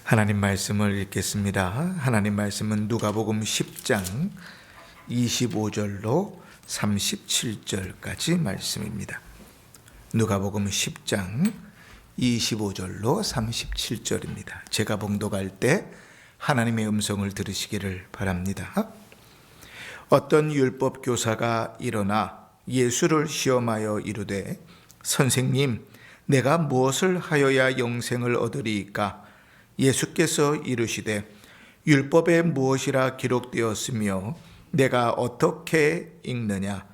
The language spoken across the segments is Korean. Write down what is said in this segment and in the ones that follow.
하나님 말씀을 읽겠습니다. 하나님 말씀은 누가복음 10장 25절로 37절까지 말씀입니다. 누가복음 10장 25절로 37절입니다. 제가 봉독할 때 하나님의 음성을 들으시기를 바랍니다. 어떤 율법 교사가 일어나 예수를 시험하여 이르되 선생님, 내가 무엇을 하여야 영생을 얻으리이까? 예수께서 이르시되 율법에 무엇이라 기록되었으며 내가 어떻게 읽느냐?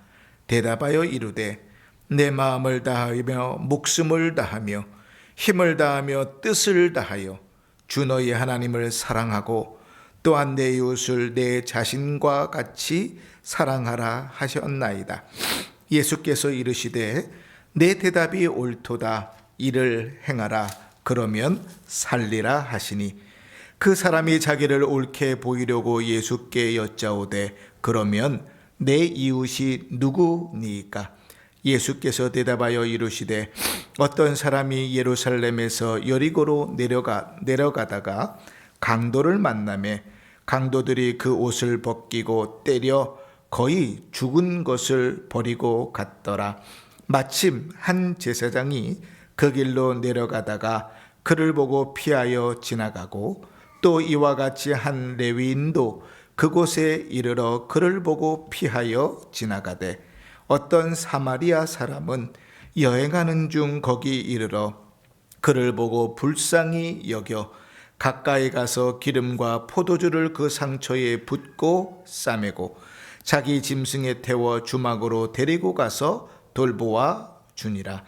대답하여 이르되 내 마음을 다하며 목숨을 다하며 힘을 다하며 뜻을 다하여 주 너희 하나님을 사랑하고 또한 내 이웃을 내 자신과 같이 사랑하라 하셨나이다. 예수께서 이르시되 내 대답이 옳도다. 이를 행하라. 그러면 살리라 하시니 그 사람이 자기를 옳게 보이려고 예수께 여짜오되 그러면 내 이웃이 누구니까? 예수께서 대답하여 이르시되 어떤 사람이 예루살렘에서 여리고로 내려가다가 강도를 만나매 강도들이 그 옷을 벗기고 때려 거의 죽은 것을 버리고 갔더라. 마침 한 제사장이 그 길로 내려가다가 그를 보고 피하여 지나가고 또 이와 같이 한 레위인도 그곳에 이르러 그를 보고 피하여 지나가되 어떤 사마리아 사람은 여행하는 중 거기 이르러 그를 보고 불쌍히 여겨 가까이 가서 기름과 포도주를 그 상처에 붓고 싸매고 자기 짐승에 태워 주막으로 데리고 가서 돌보아 주니라.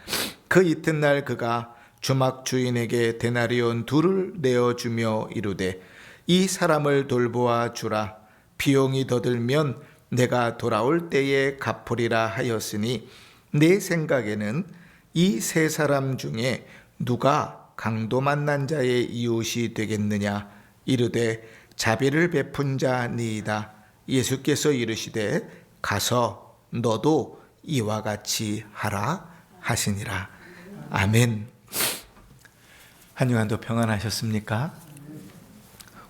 그 이튿날 그가 주막 주인에게 데나리온 2를 내어주며 이르되 이 사람을 돌보아 주라. 비용이 더 들면 내가 돌아올 때에 갚으리라 하였으니 내 생각에는 이 세 사람 중에 누가 강도 만난 자의 이웃이 되겠느냐? 이르되 자비를 베푼 자니이다. 예수께서 이르시되 가서 너도 이와 같이 하라 하시니라. 아멘. 한 주간도 평안하셨습니까?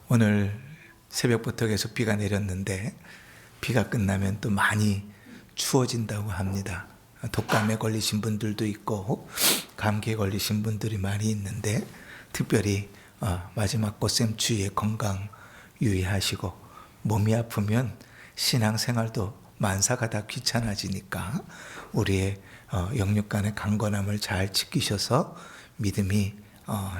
오늘 새벽부터 계속 비가 내렸는데 비가 끝나면 또 많이 추워진다고 합니다. 독감에 걸리신 분들도 있고 감기에 걸리신 분들이 많이 있는데 특별히 마지막 꽃샘추위에 건강 유의하시고 몸이 아프면 신앙생활도 만사가 다 귀찮아지니까 우리의 영육 간의 강건함을 잘 지키셔서 믿음이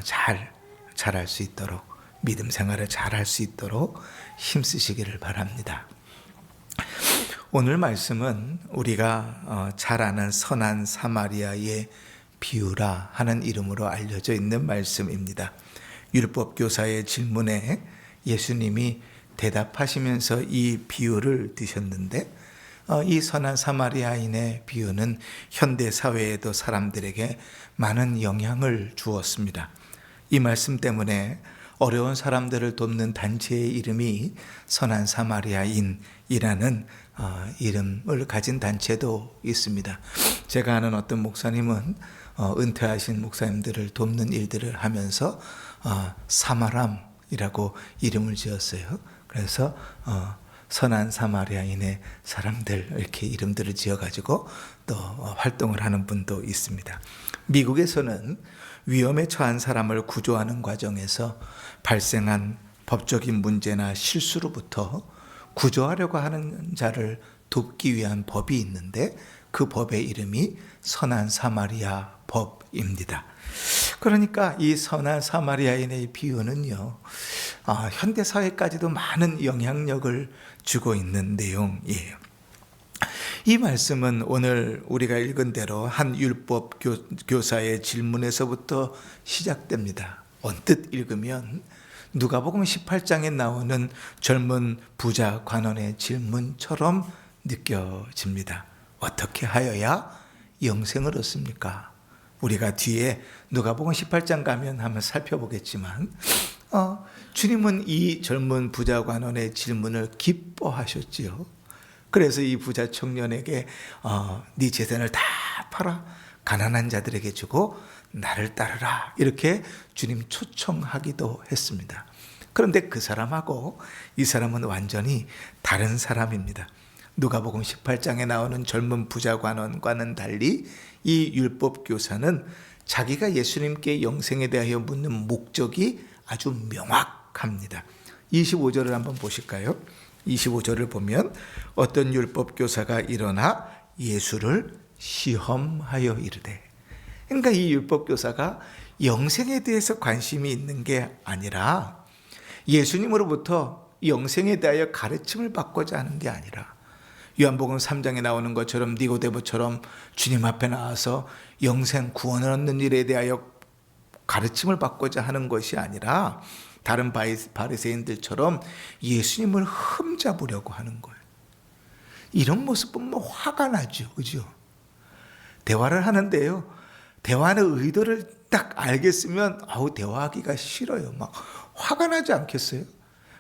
잘 자랄 수 있도록 믿음 생활을 잘 할 수 있도록 힘쓰시기를 바랍니다. 오늘 말씀은 우리가 잘 아는 선한 사마리아의 비유라 하는 이름으로 알려져 있는 말씀입니다. 율법 교사의 질문에 예수님이 대답하시면서 이 비유를 드셨는데 이 선한 사마리아인의 비유는 현대 사회에도 사람들에게 많은 영향을 주었습니다. 이 말씀 때문에 어려운 사람들을 돕는 단체의 이름이 선한 사마리아인이라는 이름을 가진 단체도 있습니다. 제가 아는 어떤 목사님은 은퇴하신 목사님들을 돕는 일들을 하면서 사마람이라고 이름을 지었어요. 그래서 선한 사마리아인의 사람들 이렇게 이름들을 지어가지고 또 활동을 하는 분도 있습니다. 미국에서는 위험에 처한 사람을 구조하는 과정에서 발생한 법적인 문제나 실수로부터 구조하려고 하는 자를 돕기 위한 법이 있는데 그 법의 이름이 선한 사마리아 법입니다. 그러니까 이 선한 사마리아인의 비유는요, 현대 사회까지도 많은 영향력을 주고 있는 내용이에요. 이 말씀은 오늘 우리가 읽은 대로 한 율법 교사의 질문에서부터 시작됩니다. 언뜻 읽으면 누가복음 18장에 나오는 젊은 부자 관원의 질문처럼 느껴집니다. 어떻게 하여야 영생을 얻습니까? 우리가 뒤에 누가복음 18장 가면 한번 살펴보겠지만 주님은 이 젊은 부자 관원의 질문을 기뻐하셨지요. 그래서 이 부자 청년에게 네 재산을 다 팔아 가난한 자들에게 주고 나를 따르라 이렇게 주님 초청하기도 했습니다. 그런데 그 사람하고 이 사람은 완전히 다른 사람입니다. 누가복음 18장에 나오는 젊은 부자관원과는 달리 이 율법교사는 자기가 예수님께 영생에 대하여 묻는 목적이 아주 명확합니다. 25절을 한번 보실까요? 25절을 보면 어떤 율법교사가 일어나 예수를 시험하여 이르되, 그러니까 이 율법교사가 영생에 대해서 관심이 있는 게 아니라 예수님으로부터 영생에 대하여 가르침을 받고자 하는 게 아니라 요한복음 3장에 나오는 것처럼 니고데모처럼 주님 앞에 나와서 영생 구원을 얻는 일에 대하여 가르침을 받고자 하는 것이 아니라 다른 바리새인들처럼 예수님을 흠잡으려고 하는 거예요. 이런 모습 보면 화가 나죠. 그죠? 대화를 하는데요. 대화하는 의도를 딱 알겠으면 대화하기가 싫어요. 막 화가 나지 않겠어요?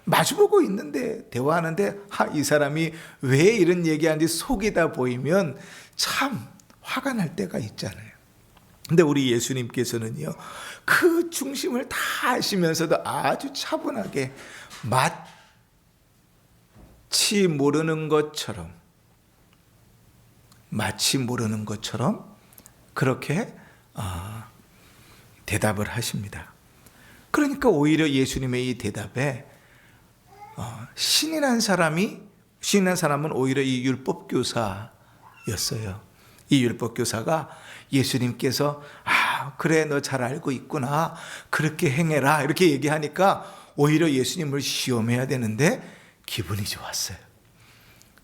마주보고 있는데 대화하는데 이 사람이 왜 이런 얘기하는지 속이 다 보이면 참 화가 날 때가 있잖아요. 근데 우리 예수님께서는요, 그 중심을 다 아시면서도 아주 차분하게 마치 모르는 것처럼 그렇게 대답을 하십니다. 그러니까 오히려 예수님의 이 대답에 신이 난 사람은 오히려 이 율법교사였어요. 이 율법교사가 예수님께서 그래 너 잘 알고 있구나, 그렇게 행해라 이렇게 얘기하니까 오히려 예수님을 시험해야 되는데 기분이 좋았어요.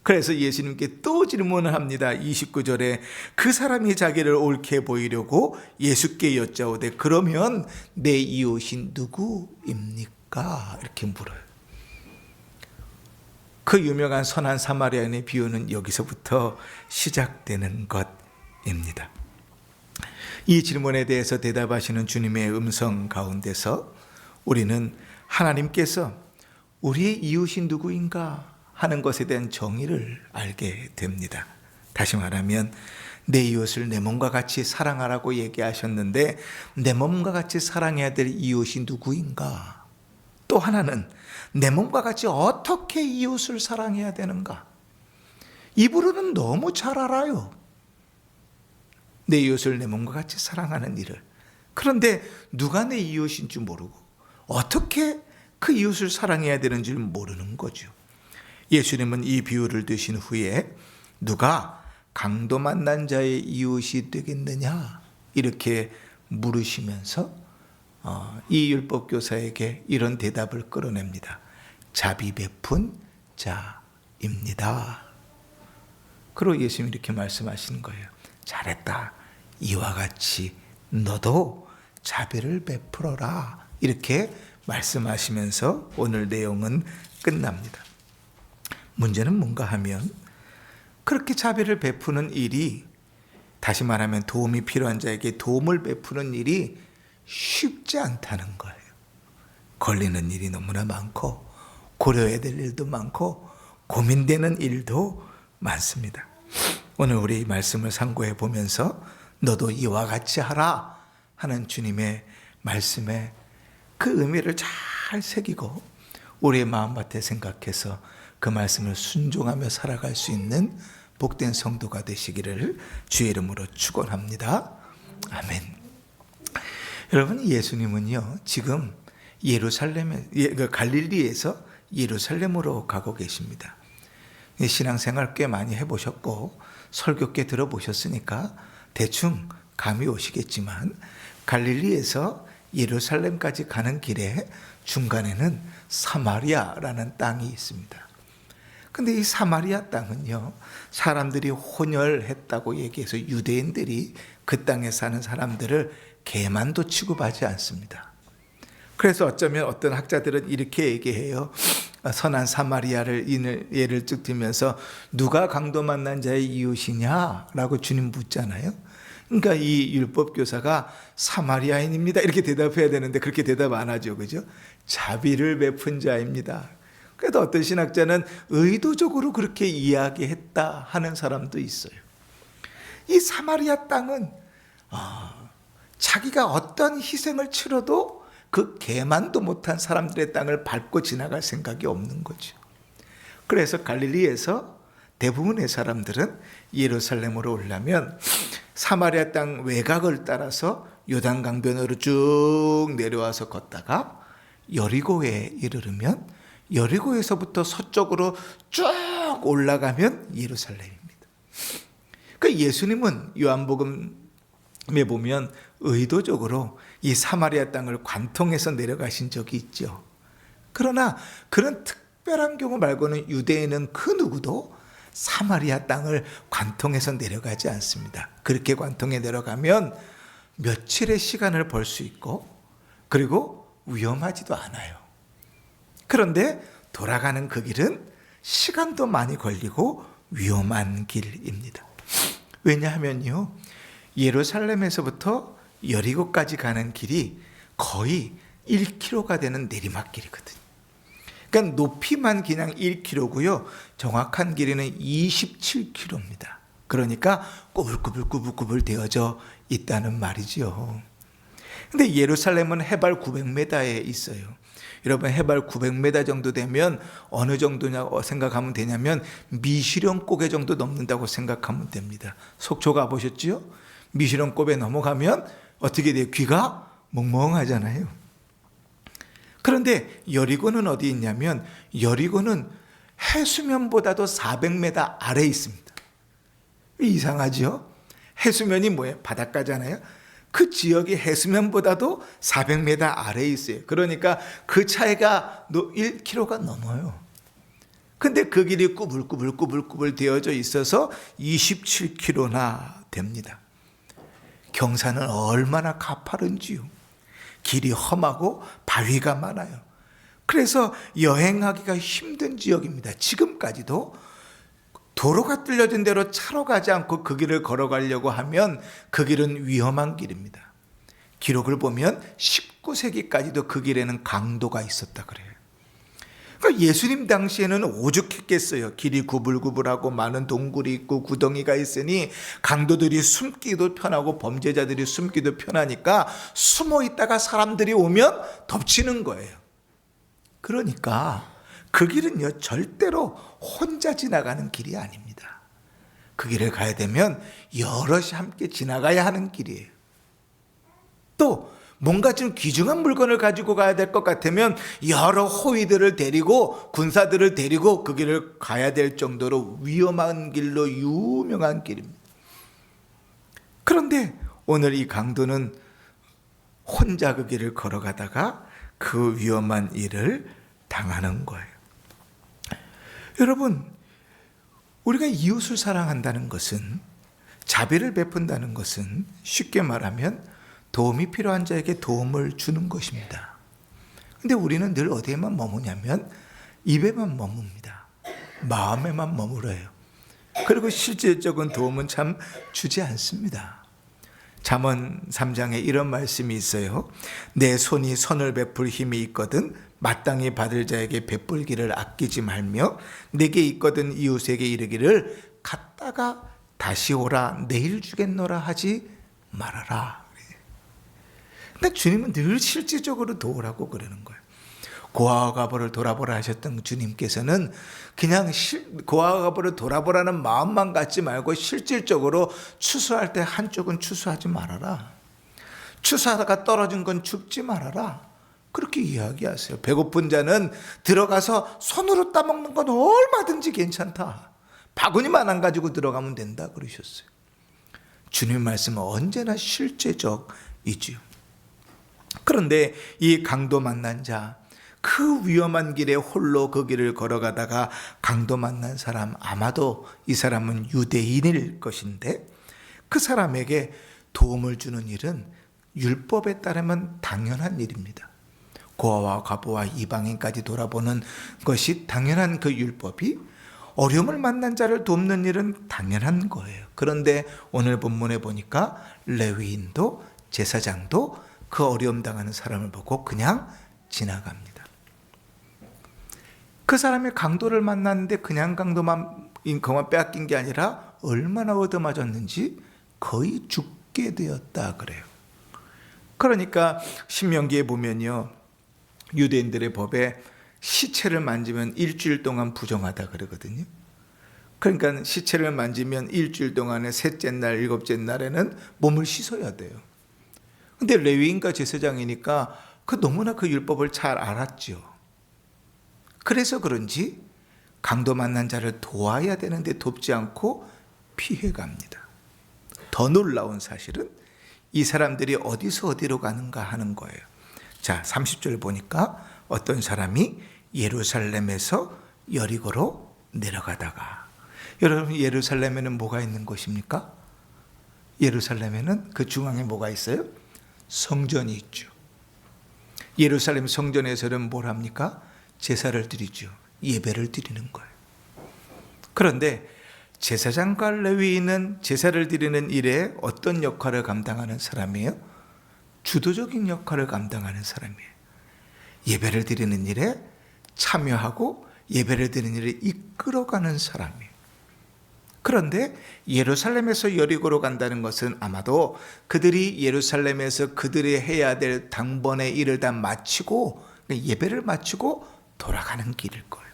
그래서 예수님께 또 질문을 합니다. 29절에 그 사람이 자기를 옳게 보이려고 예수께 여짜오되 그러면 내 이웃이 누구입니까? 이렇게 물어요. 그 유명한 선한 사마리아인의 비유는 여기서부터 시작되는 것입니다. 이 질문에 대해서 대답하시는 주님의 음성 가운데서 우리는 하나님께서 우리의 이웃이 누구인가 하는 것에 대한 정의를 알게 됩니다. 다시 말하면 내 이웃을 내 몸과 같이 사랑하라고 얘기하셨는데 내 몸과 같이 사랑해야 될 이웃이 누구인가? 또 하나는 내 몸과 같이 어떻게 이웃을 사랑해야 되는가? 입으로는 너무 잘 알아요. 내 이웃을 내 몸과 같이 사랑하는 일을. 그런데 누가 내 이웃인 줄 모르고 어떻게 그 이웃을 사랑해야 되는지 모르는 거죠. 예수님은 이 비유를 드신 후에 누가 강도 만난 자의 이웃이 되겠느냐 이렇게 물으시면서 이 율법교사에게 이런 대답을 끌어냅니다. 자비 베푼 자입니다. 그리고 예수님이 이렇게 말씀하시는 거예요. 잘했다. 이와 같이 너도 자비를 베풀어라. 이렇게 말씀하시면서 오늘 내용은 끝납니다. 문제는 뭔가 하면 그렇게 자비를 베푸는 일이, 다시 말하면 도움이 필요한 자에게 도움을 베푸는 일이 쉽지 않다는 거예요. 걸리는 일이 너무나 많고 고려해야 될 일도 많고 고민되는 일도 많습니다. 오늘 우리 말씀을 상고해 보면서 너도 이와 같이 하라 하는 주님의 말씀에 그 의미를 잘 새기고 우리의 마음밭에 생각해서 그 말씀을 순종하며 살아갈 수 있는 복된 성도가 되시기를 주의 이름으로 축원합니다. 아멘. 여러분, 예수님은요 지금 갈릴리에서 예루살렘으로 가고 계십니다. 신앙생활 꽤 많이 해보셨고 설교 꽤 들어보셨으니까 대충 감이 오시겠지만 갈릴리에서 예루살렘까지 가는 길에 중간에는 사마리아라는 땅이 있습니다. 근데 이 사마리아 땅은요, 사람들이 혼혈했다고 얘기해서 유대인들이 그 땅에 사는 사람들을 개만도 취급하지 않습니다. 그래서 어쩌면 어떤 학자들은 이렇게 얘기해요. 선한 사마리아를 예를 쭉 들면서 누가 강도 만난 자의 이웃이냐라고 주님 묻잖아요. 그러니까 이 율법교사가 사마리아인입니다 이렇게 대답해야 되는데 그렇게 대답 안 하죠. 그죠? 자비를 베푼 자입니다. 그래도 어떤 신학자는 의도적으로 그렇게 이야기했다 하는 사람도 있어요. 이 사마리아 땅은 자기가 어떤 희생을 치러도 그 개만도 못한 사람들의 땅을 밟고 지나갈 생각이 없는 거죠. 그래서 갈릴리에서 대부분의 사람들은 예루살렘으로 오려면 사마리아 땅 외곽을 따라서 요단 강변으로 쭉 내려와서 걷다가 여리고에 이르르면 여리고에서부터 서쪽으로 쭉 올라가면 예루살렘입니다. 그러니까 예수님은 요한복음에 보면 의도적으로 이 사마리아 땅을 관통해서 내려가신 적이 있죠. 그러나 그런 특별한 경우 말고는 유대인은 그 누구도 사마리아 땅을 관통해서 내려가지 않습니다. 그렇게 관통해 내려가면 며칠의 시간을 벌 수 있고 그리고 위험하지도 않아요. 그런데 돌아가는 그 길은 시간도 많이 걸리고 위험한 길입니다. 왜냐하면요, 예루살렘에서부터 여리고까지 가는 길이 거의 1km가 되는 내리막길이거든요. 그러니까 높이만 그냥 1km고요. 정확한 길이는 27km입니다. 그러니까 꾸불꾸불 되어져 있다는 말이죠. 근데 예루살렘은 해발 900m에 있어요. 여러분, 해발 900m 정도 되면 어느 정도냐고 생각하면 되냐면 미시령 고개 정도 넘는다고 생각하면 됩니다. 속초 가보셨지요? 미시령 고개 넘어가면 어떻게 돼요? 귀가 멍멍하잖아요. 그런데 여리고는 어디 있냐면 여리고는 해수면보다도 400m 아래에 있습니다. 이상하죠? 해수면이 뭐예요? 바닷가잖아요. 그 지역이 해수면보다도 400m 아래에 있어요. 그러니까 그 차이가 1km가 넘어요. 근데 그 길이 꾸불꾸불 되어져 있어서 27km나 됩니다. 경사는 얼마나 가파른지요. 길이 험하고 바위가 많아요. 그래서 여행하기가 힘든 지역입니다. 지금까지도 도로가 뚫려진 대로 차로 가지 않고 그 길을 걸어가려고 하면 그 길은 위험한 길입니다. 기록을 보면 19세기까지도 그 길에는 강도가 있었다 그래요. 그러니까 예수님 당시에는 오죽했겠어요. 길이 구불구불하고 많은 동굴이 있고 구덩이가 있으니 강도들이 숨기도 편하고 범죄자들이 숨기도 편하니까 숨어 있다가 사람들이 오면 덮치는 거예요. 그러니까 그 길은요, 절대로 혼자 지나가는 길이 아닙니다. 그 길을 가야 되면 여럿이 함께 지나가야 하는 길이에요. 또 뭔가 좀 귀중한 물건을 가지고 가야 될 것 같으면 여러 호위들을 데리고 군사들을 데리고 그 길을 가야 될 정도로 위험한 길로 유명한 길입니다. 그런데 오늘 이 강도는 혼자 그 길을 걸어가다가 그 위험한 일을 당하는 거예요. 여러분, 우리가 이웃을 사랑한다는 것은, 자비를 베푼다는 것은 쉽게 말하면 도움이 필요한 자에게 도움을 주는 것입니다. 근데 우리는 늘 어디에만 머무냐면 입에만 머뭅니다. 마음에만 머물어요. 그리고 실질적인 도움은 참 주지 않습니다. 잠언 3장에 이런 말씀이 있어요. 내 손이 선을 베풀 힘이 있거든 마땅히 받을 자에게 베풀기를 아끼지 말며 내게 있거든 이웃에게 이르기를 갔다가 다시 오라 내일 주겠노라 하지 말아라. 근데 주님은 늘 실질적으로 도우라고 그러는 거예요. 고아와 과부를 돌아보라 하셨던 주님께서는 그냥 고아와 과부를 돌아보라는 마음만 갖지 말고 실질적으로 추수할 때 한쪽은 추수하지 말아라. 추수하다가 떨어진 건 줍지 말아라. 그렇게 이야기하세요. 배고픈 자는 들어가서 손으로 따먹는 건 얼마든지 괜찮다. 바구니만 안 가지고 들어가면 된다 그러셨어요. 주님 말씀은 언제나 실제적이지요. 그런데 이 강도 만난 자, 그 위험한 길에 홀로 그 길을 걸어가다가 강도 만난 사람, 아마도 이 사람은 유대인일 것인데 그 사람에게 도움을 주는 일은 율법에 따르면 당연한 일입니다. 고아와 과부와 이방인까지 돌아보는 것이 당연한 그 율법이 어려움을 만난 자를 돕는 일은 당연한 거예요. 그런데 오늘 본문에 보니까 레위인도 제사장도 그 어려움 당하는 사람을 보고 그냥 지나갑니다. 그 사람이 강도를 만났는데 그냥 강도만 인컴만 빼앗긴 게 아니라 얼마나 얻어맞았는지 거의 죽게 되었다 그래요. 그러니까 신명기에 보면요, 유대인들의 법에 시체를 만지면 일주일 동안 부정하다 그러거든요. 그러니까 시체를 만지면 일주일 동안에 셋째 날, 일곱째 날에는 몸을 씻어야 돼요. 근데 레위인과 제사장이니까 너무나 그 율법을 잘 알았죠. 그래서 그런지 강도 만난 자를 도와야 되는데 돕지 않고 피해갑니다. 더 놀라운 사실은 이 사람들이 어디서 어디로 가는가 하는 거예요. 자, 30절 보니까 어떤 사람이 예루살렘에서 여리고로 내려가다가, 여러분 예루살렘에는 뭐가 있는 곳입니까? 예루살렘에는 그 중앙에 뭐가 있어요? 성전이 있죠. 예루살렘 성전에서는 뭘 합니까? 제사를 드리죠. 예배를 드리는 거예요. 그런데 제사장과 레위인은 제사를 드리는 일에 어떤 역할을 감당하는 사람이에요? 주도적인 역할을 감당하는 사람이에요. 예배를 드리는 일에 참여하고 예배를 드리는 일을 이끌어가는 사람이에요. 그런데 예루살렘에서 여리고로 간다는 것은 아마도 그들이 예루살렘에서 그들이 해야 될 당번의 일을 다 마치고, 예배를 마치고 돌아가는 길일 거예요.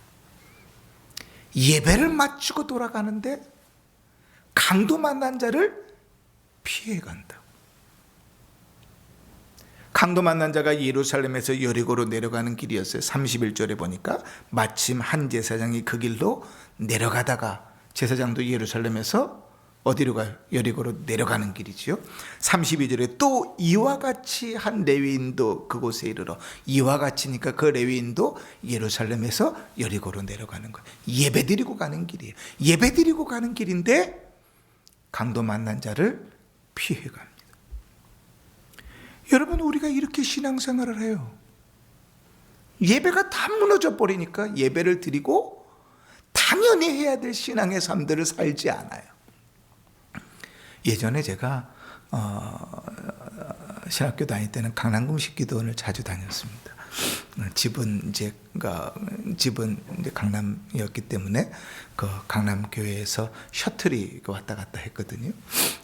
예배를 마치고 돌아가는데 강도 만난 자를 피해 간다. 강도 만난 자가 예루살렘에서 여리고로 내려가는 길이었어요. 31절에 보니까 마침 한 제사장이 그 길로 내려가다가, 제사장도 예루살렘에서 어디로 가요? 여리고로 내려가는 길이지요. 32절에 또 이와 같이 한 레위인도 그곳에 이르러, 이와 같이니까 그 레위인도 예루살렘에서 여리고로 내려가는 거예요. 예배드리고 가는 길이에요. 예배드리고 가는 길인데 강도 만난 자를 피해 갑니다. 여러분, 우리가 이렇게 신앙생활을 해요. 예배가 다 무너져 버리니까 예배를 드리고 당연히 해야 될 신앙의 삶들을 살지 않아요. 예전에 제가 신학교 다닐 때는 강남궁식 기도원을 자주 다녔습니다. 집은 이제 강남이었기 때문에 그 강남교회에서 셔틀이 왔다 갔다 했거든요.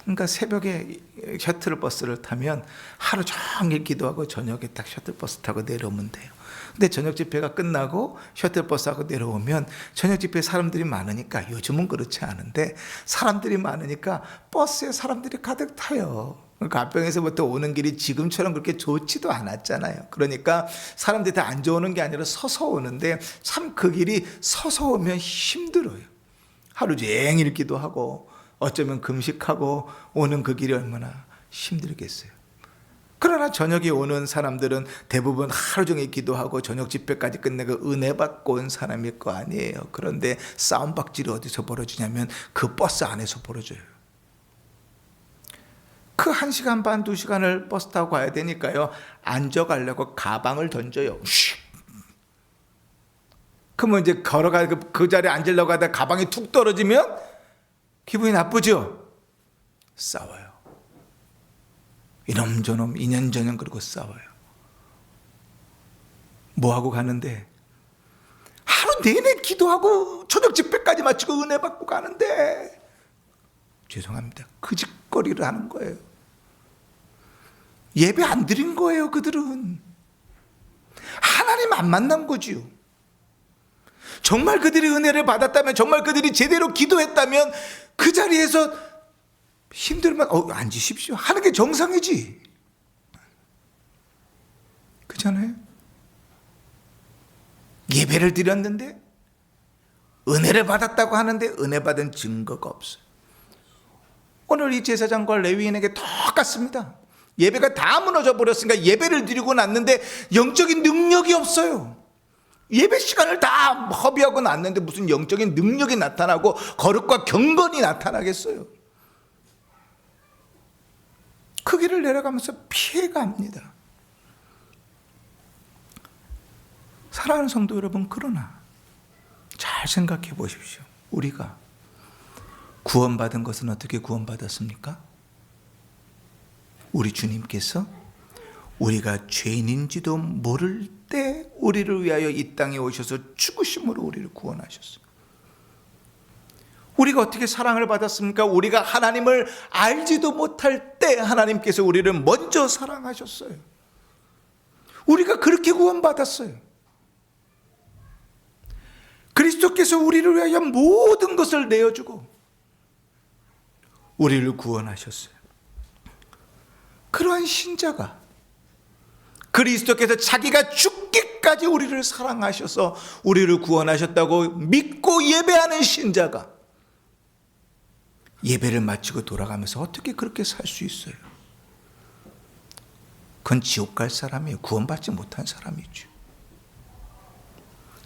그러니까 새벽에 셔틀 버스를 타면 하루 종일 기도하고 저녁에 딱 셔틀 버스 타고 내려오면 돼요. 근데 저녁 집회가 끝나고 셔틀버스하고 내려오면 저녁 집회에 사람들이 많으니까, 요즘은 그렇지 않은데 사람들이 많으니까 버스에 사람들이 가득 타요. 가평에서부터 오는 길이 지금처럼 그렇게 좋지도 않았잖아요. 그러니까 사람들이 다 앉아 오는 게 아니라 서서 오는데, 참 그 길이 서서 오면 힘들어요. 하루 종일 기도하고 어쩌면 금식하고 오는 그 길이 얼마나 힘들겠어요. 그러나 저녁에 오는 사람들은 대부분 하루 종일 기도하고 저녁 집회까지 끝내고 은혜 받고 온 사람일 거 아니에요. 그런데 싸움박질이 어디서 벌어지냐면 그 버스 안에서 벌어져요. 그 1시간 반, 2시간을 버스 타고 가야 되니까요, 앉아가려고 가방을 던져요. 그러면 이제 걸어가 그 자리에 앉으려고 하다가 가방이 툭 떨어지면 기분이 나쁘죠? 싸워요. 이놈저놈 이년저년 그러고 싸워요. 뭐하고 가는데? 하루 내내 기도하고 저녁 집회까지 마치고 은혜 받고 가는데, 죄송합니다, 그 짓거리를 하는 거예요. 예배 안 드린 거예요. 그들은 하나님 안 만난 거지요. 정말 그들이 은혜를 받았다면, 정말 그들이 제대로 기도했다면 그 자리에서 힘들면 앉으십시오 하는 게 정상이지. 그렇잖아요. 예배를 드렸는데, 은혜를 받았다고 하는데 은혜 받은 증거가 없어요. 오늘 이 제사장과 레위인에게 똑같습니다. 예배가 다 무너져 버렸으니까 예배를 드리고 났는데 영적인 능력이 없어요. 예배 시간을 다 허비하고 났는데 무슨 영적인 능력이 나타나고 거룩과 경건이 나타나겠어요. 그 길을 내려가면서 피해갑니다. 사랑하는 성도 여러분, 그러나 잘 생각해 보십시오. 우리가 구원받은 것은 어떻게 구원받았습니까? 우리 주님께서 우리가 죄인인지도 모를 때 우리를 위하여 이 땅에 오셔서 죽으심으로 우리를 구원하셨어요. 우리가 어떻게 사랑을 받았습니까? 우리가 하나님을 알지도 못할 때 하나님께서 우리를 먼저 사랑하셨어요. 우리가 그렇게 구원받았어요. 그리스도께서 우리를 위하여 모든 것을 내어주고 우리를 구원하셨어요. 그러한 신자가, 그리스도께서 자기가 죽기까지 우리를 사랑하셔서 우리를 구원하셨다고 믿고 예배하는 신자가 예배를 마치고 돌아가면서 어떻게 그렇게 살 수 있어요? 그건 지옥 갈 사람이에요. 구원받지 못한 사람이죠.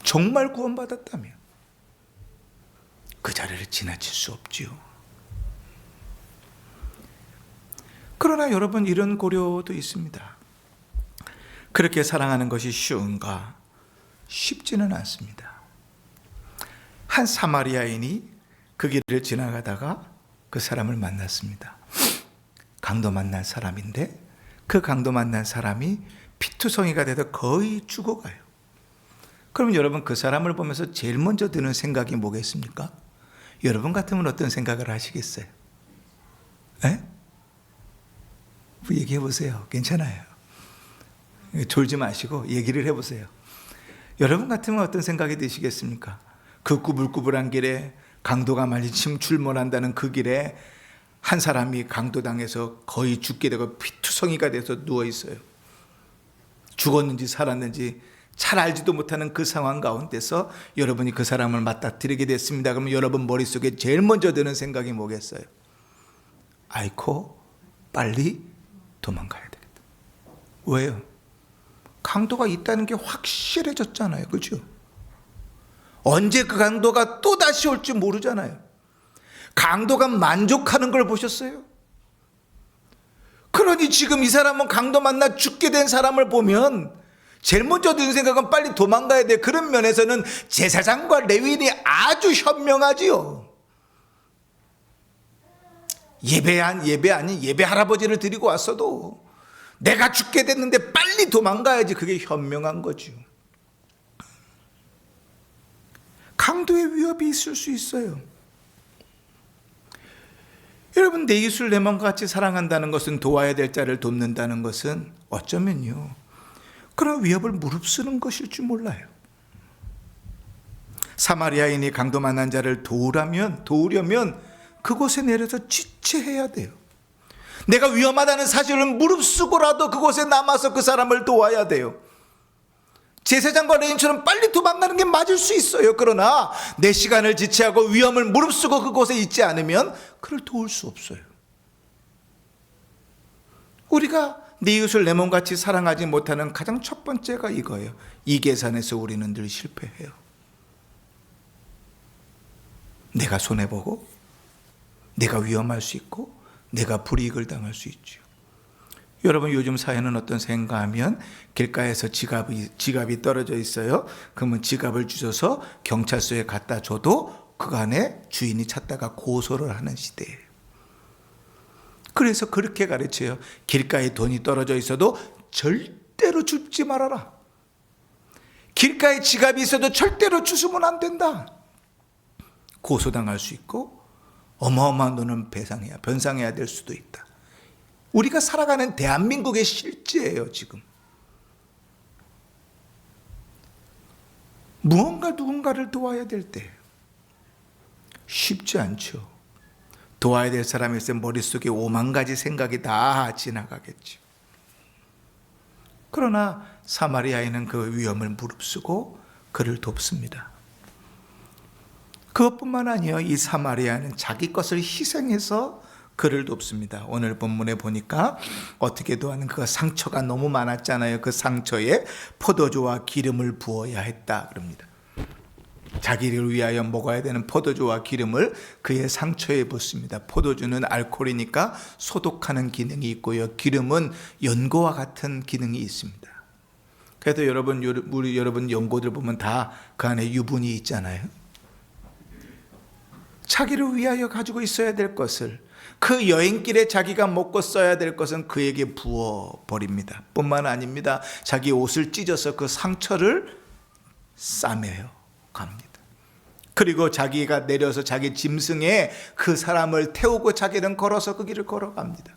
정말 구원받았다면 그 자리를 지나칠 수 없지요. 그러나 여러분, 이런 고려도 있습니다. 그렇게 사랑하는 것이 쉬운가? 쉽지는 않습니다. 한 사마리아인이 그 길을 지나가다가 그 사람을 만났습니다. 강도 만난 사람인데 그 강도 만난 사람이 피투성이가 돼서 거의 죽어가요. 그럼 여러분, 그 사람을 보면서 제일 먼저 드는 생각이 뭐겠습니까? 여러분 같으면 어떤 생각을 하시겠어요? 에? 얘기해 보세요. 괜찮아요. 졸지 마시고 얘기를 해보세요. 여러분 같으면 어떤 생각이 드시겠습니까? 그 꾸불꾸불한 길에, 강도가 마침 출몰한다는 그 길에 한 사람이 강도당해서 거의 죽게 되고 피투성이가 돼서 누워있어요. 죽었는지 살았는지 잘 알지도 못하는 그 상황 가운데서 여러분이 그 사람을 맞닥뜨리게 됐습니다. 그러면 여러분 머릿속에 제일 먼저 드는 생각이 뭐겠어요? 아이코, 빨리 도망가야 되겠다. 왜요? 강도가 있다는 게 확실해졌잖아요. 그렇죠? 언제 그 강도가 또 다시 올지 모르잖아요. 강도가 만족하는 걸 보셨어요? 그러니 지금 이 사람은 강도 만나 죽게 된 사람을 보면 제일 먼저 드는 생각은 빨리 도망가야 돼. 그런 면에서는 제사장과 레위인이 아주 현명하지요. 예배 아닌 예배 할아버지를 데리고 왔어도 내가 죽게 됐는데 빨리 도망가야지. 그게 현명한 거죠. 강도의 위협이 있을 수 있어요. 여러분, 내 이웃을 내 몸과 같이 사랑한다는 것은, 도와야 될 자를 돕는다는 것은 어쩌면요, 그런 위협을 무릅쓰는 것일 줄 몰라요. 사마리아인이 강도 만난 자를 도우려면 그곳에 내려서 지체해야 돼요. 내가 위험하다는 사실을 무릅쓰고라도 그곳에 남아서 그 사람을 도와야 돼요. 제사장과 레인처럼 빨리 도망가는 게 맞을 수 있어요. 그러나 내 시간을 지체하고 위험을 무릅쓰고 그곳에 있지 않으면 그를 도울 수 없어요. 우리가 내 이웃을 내 몸같이 사랑하지 못하는 가장 첫 번째가 이거예요. 이 계산에서 우리는 늘 실패해요. 내가 손해보고, 내가 위험할 수 있고, 내가 불이익을 당할 수 있죠. 여러분, 요즘 사회는 어떤 생각 하면 길가에서 지갑이 떨어져 있어요. 그러면 지갑을 주셔서 경찰서에 갖다 줘도 그간에 주인이 찾다가 고소를 하는 시대예요. 그래서 그렇게 가르쳐요. 길가에 돈이 떨어져 있어도 절대로 줍지 말아라. 길가에 지갑이 있어도 절대로 주시면 안 된다. 고소당할 수 있고 어마어마한 돈은 변상해야 될 수도 있다. 우리가 살아가는 대한민국의 실제예요. 지금 무언가 누군가를 도와야 될 때 쉽지 않죠. 도와야 될 사람이 있으면 머릿속에 5만 가지 생각이 다 지나가겠죠. 그러나 사마리아인은 그 위험을 무릅쓰고 그를 돕습니다. 그것뿐만 아니에요. 이 사마리아는 자기 것을 희생해서 그를 돕습니다. 오늘 본문에 보니까 어떻게 도와는, 그가 상처가 너무 많았잖아요. 그 상처에 포도주와 기름을 부어야 했다 그럽니다. 자기를 위하여 먹어야 되는 포도주와 기름을 그의 상처에 붓습니다. 포도주는 알코올이니까 소독하는 기능이 있고요. 기름은 연고와 같은 기능이 있습니다. 그래서 여러분 연고들 보면 다 그 안에 유분이 있잖아요. 자기를 위하여 가지고 있어야 될 것을, 그 여행길에 자기가 먹고 써야 될 것은 그에게 부어버립니다. 뿐만 아닙니다. 자기 옷을 찢어서 그 상처를 싸매요 갑니다. 그리고 자기가 내려서 자기 짐승에 그 사람을 태우고 자기는 걸어서 그 길을 걸어갑니다.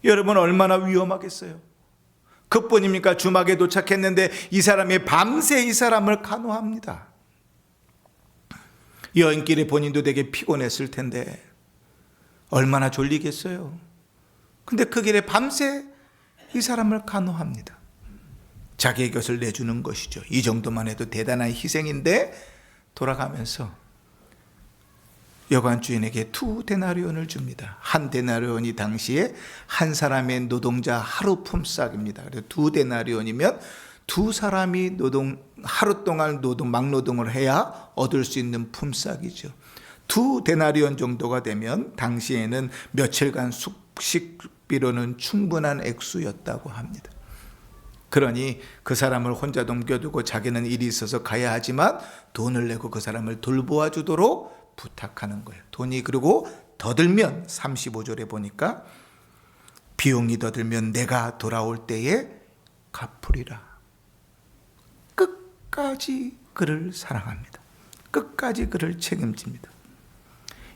여러분, 얼마나 위험하겠어요? 그뿐입니까? 주막에 도착했는데 이 사람이 밤새 이 사람을 간호합니다. 여행길에 본인도 되게 피곤했을 텐데 얼마나 졸리겠어요? 근데 그 길에 밤새 이 사람을 간호합니다. 자기의 것을 내주는 것이죠. 이 정도만 해도 대단한 희생인데 돌아가면서 여관 주인에게 2데나리온을 줍니다. 1데나리온이 당시에 한 사람의 노동자 하루 품삯입니다. 그래서 2데나리온이면 두 사람이 하루 동안 막노동을 해야 얻을 수 있는 품삯이죠. 2데나리온 정도가 되면 당시에는 며칠간 숙식비로는 충분한 액수였다고 합니다. 그러니 그 사람을 혼자 넘겨두고 자기는 일이 있어서 가야 하지만 돈을 내고 그 사람을 돌보아 주도록 부탁하는 거예요. 돈이 그리고 더 들면 35절에 보니까 비용이 더 들면 내가 돌아올 때에 갚으리라. 끝까지 그를 사랑합니다. 끝까지 그를 책임집니다.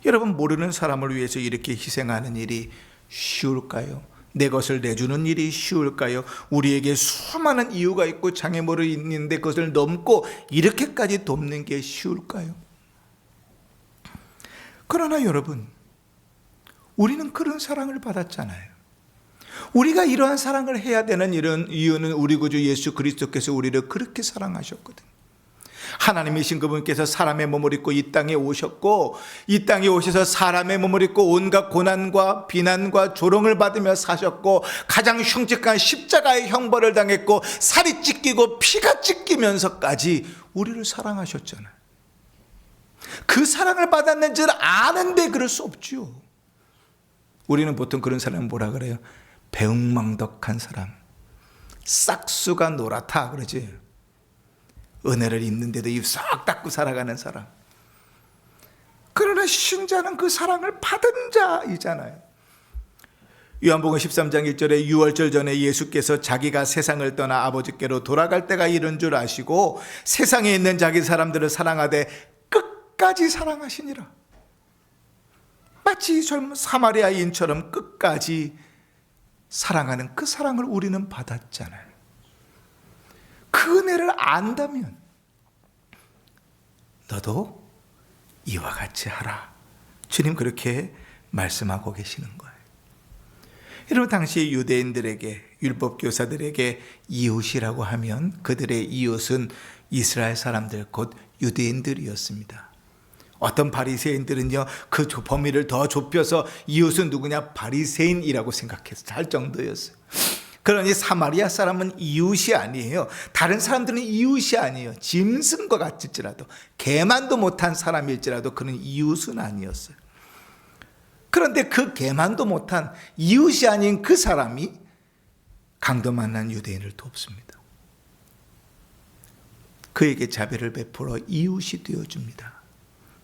여러분, 모르는 사람을 위해서 이렇게 희생하는 일이 쉬울까요? 내 것을 내주는 일이 쉬울까요? 우리에게 수많은 이유가 있고 장애물이 있는데 그것을 넘고 이렇게까지 돕는 게 쉬울까요? 그러나 여러분, 우리는 그런 사랑을 받았잖아요. 우리가 이러한 사랑을 해야 되는 이런 이유는 우리 구주 예수 그리스도께서 우리를 그렇게 사랑하셨거든요. 하나님이신 그분께서 사람의 몸을 입고 이 땅에 오셨고, 이 땅에 오셔서 사람의 몸을 입고 온갖 고난과 비난과 조롱을 받으며 사셨고, 가장 흉측한 십자가의 형벌을 당했고, 살이 찢기고 피가 찢기면서까지 우리를 사랑하셨잖아요. 그 사랑을 받았는 줄 아는데 그럴 수 없죠. 우리는 보통 그런 사람은 뭐라 그래요? 배은망덕한 사람, 싹수가 노랗다 그러지. 은혜를 입는데도 입 싹 닫고 살아가는 사람. 그러나 신자는 그 사랑을 받은 자이잖아요. 요한복음 13장 1절에 유월절 전에 예수께서 자기가 세상을 떠나 아버지께로 돌아갈 때가 이른 줄 아시고 세상에 있는 자기 사람들을 사랑하되 끝까지 사랑하시니라. 마치 젊은 사마리아인처럼 끝까지 사랑하는 그 사랑을 우리는 받았잖아요. 그 은혜를 안다면 너도 이와 같이 하라. 주님 그렇게 말씀하고 계시는 거예요. 여러분, 당시 유대인들에게, 율법교사들에게 이웃이라고 하면 그들의 이웃은 이스라엘 사람들 곧 유대인들이었습니다. 어떤 바리새인들은요, 그 범위를 더 좁혀서 이웃은 누구냐? 바리새인이라고 생각해서 할 정도였어요. 그러니 사마리아 사람은 이웃이 아니에요. 다른 사람들은 이웃이 아니에요. 짐승과 같을지라도, 개만도 못한 사람일지라도 그는 이웃은 아니었어요. 그런데 그 개만도 못한 이웃이 아닌 그 사람이 강도 만난 유대인을 돕습니다. 그에게 자비를 베풀어 이웃이 되어줍니다.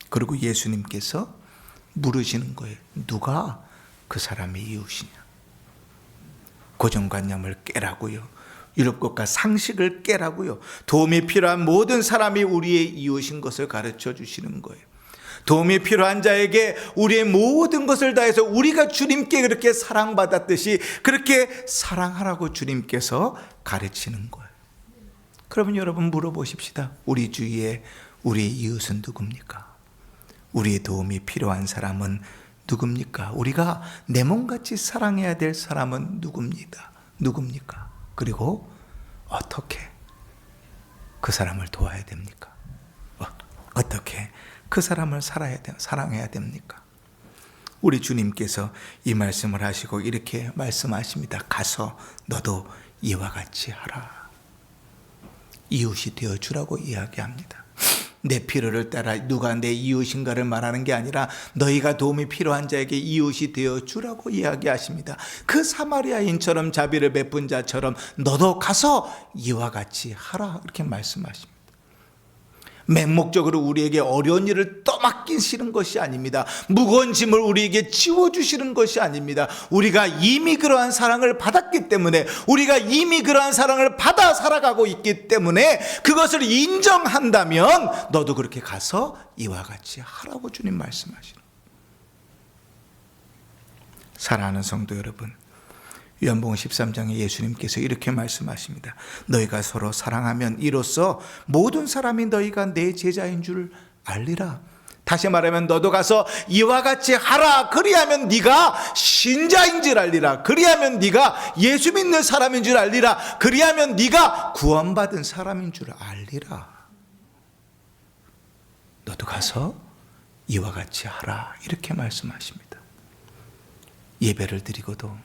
그리고 예수님께서 물으시는 거예요. 누가 그 사람의 이웃이냐? 고정관념을 깨라고요. 율법과 상식을 깨라고요. 도움이 필요한 모든 사람이 우리의 이웃인 것을 가르쳐 주시는 거예요. 도움이 필요한 자에게 우리의 모든 것을 다해서 우리가 주님께 그렇게 사랑받았듯이 그렇게 사랑하라고 주님께서 가르치는 거예요. 그러면 여러분 물어보십시다. 우리 주위에 우리의 이웃은 누굽니까? 우리의 도움이 필요한 사람은 누굽니까? 우리가 내 몸같이 사랑해야 될 사람은 누굽니까? 그리고 어떻게 그 사람을 도와야 됩니까? 어떻게 그 사람을 사랑해야 됩니까? 우리 주님께서 이 말씀을 하시고 이렇게 말씀하십니다. 가서 너도 이와 같이 하라. 이웃이 되어주라고 이야기합니다. 내 필요를 따라 누가 내 이웃인가를 말하는 게 아니라 너희가 도움이 필요한 자에게 이웃이 되어주라고 이야기하십니다. 그 사마리아인처럼 자비를 베푼 자처럼 너도 가서 이와 같이 하라 이렇게 말씀하십니다. 맹목적으로 우리에게 어려운 일을 떠맡기시는 것이 아닙니다. 무거운 짐을 우리에게 지워주시는 것이 아닙니다. 우리가 이미 그러한 사랑을 받았기 때문에, 우리가 이미 그러한 사랑을 받아 살아가고 있기 때문에 그것을 인정한다면 너도 그렇게 가서 이와 같이 하라고 주님 말씀하시는. 사랑하는 성도 여러분, 요한복음 13장에 예수님께서 이렇게 말씀하십니다. 너희가 서로 사랑하면 이로써 모든 사람이 너희가 내 제자인 줄 알리라. 다시 말하면 너도 가서 이와 같이 하라. 그리하면 네가 신자인 줄 알리라. 그리하면 네가 예수 믿는 사람인 줄 알리라. 그리하면 네가 구원받은 사람인 줄 알리라. 너도 가서 이와 같이 하라. 이렇게 말씀하십니다. 예배를 드리고도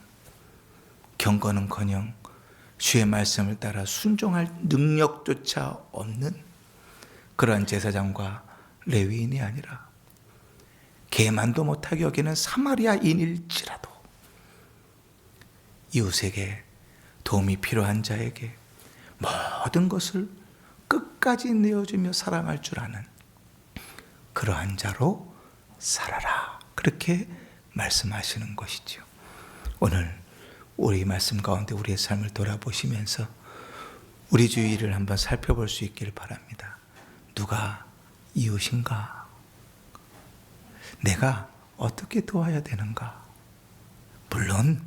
경건은커녕 주의 말씀을 따라 순종할 능력조차 없는 그러한 제사장과 레위인이 아니라 계만도 못하게 여기는 사마리아인일지라도 이웃에게 도움이 필요한 자에게 모든 것을 끝까지 내어주며 사랑할 줄 아는 그러한 자로 살아라. 그렇게 말씀하시는 것이죠. 오늘 우리 말씀 가운데 우리의 삶을 돌아보시면서 우리 주위를 한번 살펴볼 수 있기를 바랍니다. 누가 이웃인가? 내가 어떻게 도와야 되는가? 물론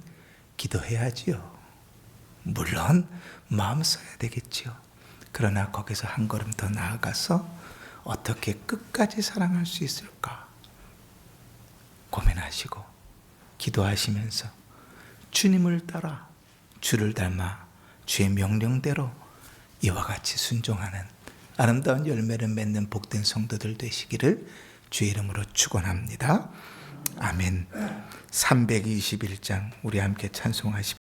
기도해야지요. 물론 마음 써야 되겠지요. 그러나 거기서 한 걸음 더 나아가서 어떻게 끝까지 사랑할 수 있을까? 고민하시고 기도하시면서 주님을 따라 주를 닮아 주의 명령대로 이와 같이 순종하는 아름다운 열매를 맺는 복된 성도들 되시기를 주의 이름으로 축원합니다. 아멘. 321장 우리 함께 찬송하십시오.